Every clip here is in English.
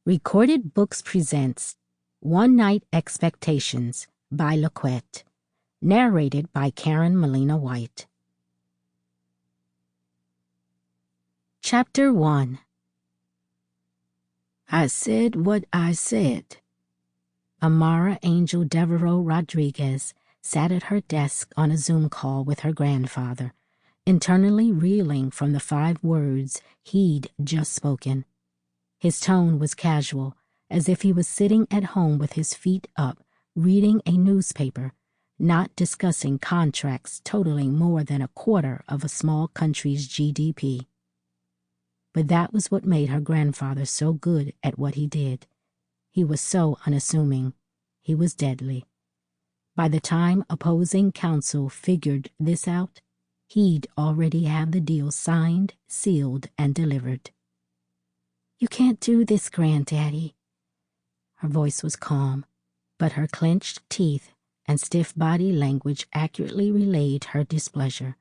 Recorded Books presents One Night Expectations by Laquette, narrated by Karen Malina White. Chapter 1. I said what I said. Amara Devereaux-Rodriguez sat at her desk on a Zoom call with her grandfather, internally reeling from the 5 words he'd just spoken. His tone was casual, as if he was sitting at home with his feet up, reading a newspaper, not discussing contracts totaling more than a quarter of a small country's GDP. But that was what made her grandfather so good at what he did. He was so unassuming. He was deadly. By the time opposing counsel figured this out, he'd already have the deal signed, sealed, and delivered. "You can't do this, Granddaddy." Her voice was calm, but her clenched teeth and stiff body language accurately relayed her displeasure.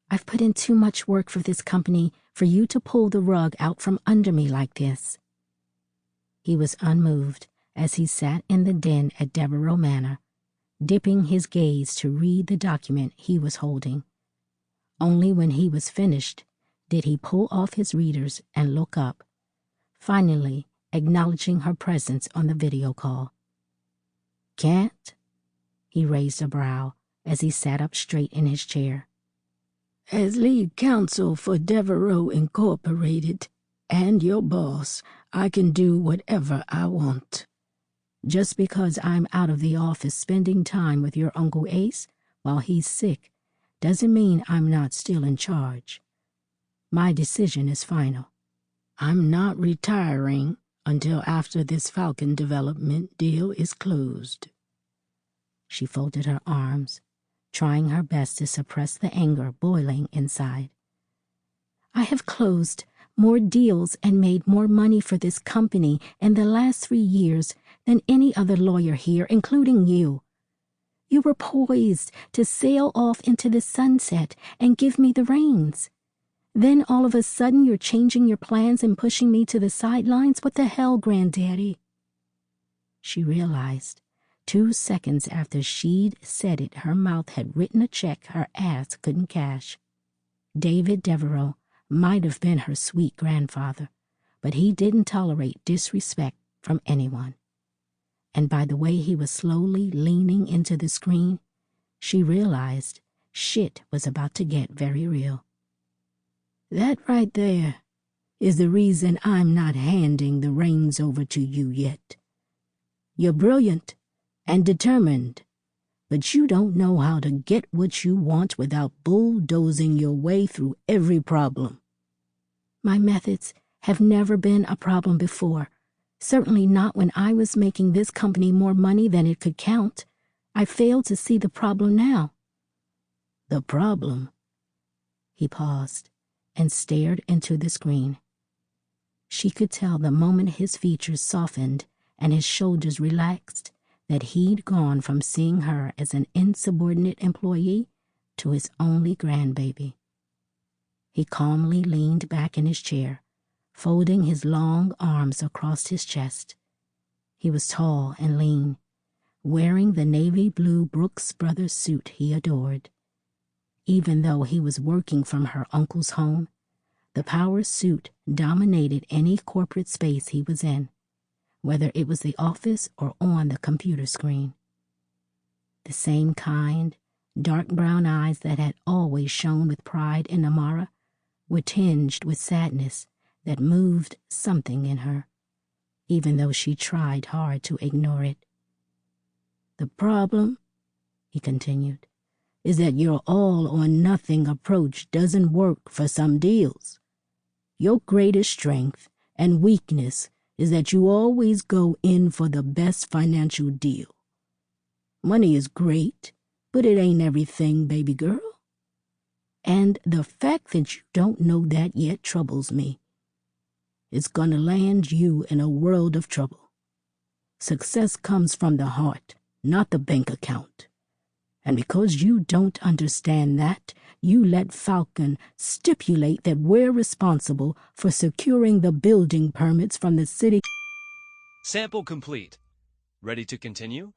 "I've put in too much work for this company for you to pull the rug out from under me like this." He was unmoved as he sat in the den at Devereaux Manor, dipping his gaze to read the document he was holding. Only when he was finished did he pull off his readers and look up, finally acknowledging her presence on the video call. "Can't?" He raised a brow as he sat up straight in his chair. "As lead counsel for Devereaux Incorporated and your boss, I can do whatever I want. Just because I'm out of the office spending time with your Uncle Ace while he's sick doesn't mean I'm not still in charge. My decision is final. I'm not retiring until after this Falcon development deal is closed." She folded her arms, trying her best to suppress the anger boiling inside. "I have closed more deals and made more money for this company in the last 3 years than any other lawyer here, including you. You were poised to sail off into the sunset and give me the reins. Then all of a sudden you're changing your plans and pushing me to the sidelines? What the hell, Granddaddy?" She realized 2 seconds after she'd said it, her mouth had written a check her ass couldn't cash. David Devereaux might have been her sweet grandfather, but he didn't tolerate disrespect from anyone. And by the way he was slowly leaning into the screen, she realized shit was about to get very real. "That right there is the reason I'm not handing the reins over to you yet. You're brilliant and determined, but you don't know how to get what you want without bulldozing your way through every problem." "My methods have never been a problem before. Certainly not when I was making this company more money than it could count. I fail to see the problem now." "The problem?" He paused and stared into the screen. She could tell the moment his features softened and his shoulders relaxed that he'd gone from seeing her as an insubordinate employee to his only grandbaby. He calmly leaned back in his chair, folding his long arms across his chest. He was tall and lean, wearing the navy blue Brooks Brothers suit he adored. Even though he was working from her uncle's home, the power suit dominated any corporate space he was in, whether it was the office or on the computer screen. The same kind, dark brown eyes that had always shone with pride in Amara were tinged with sadness that moved something in her, even though she tried hard to ignore it. "The problem," he continued, "is that your all-or-nothing approach doesn't work for some deals. Your greatest strength and weakness is that you always go in for the best financial deal. Money is great, but it ain't everything, baby girl. And the fact that you don't know that yet troubles me. It's gonna land you in a world of trouble. Success comes from the heart, not the bank account. And because you don't understand that, you let Falcon stipulate that we're responsible for securing the building permits from the city." Sample complete. Ready to continue?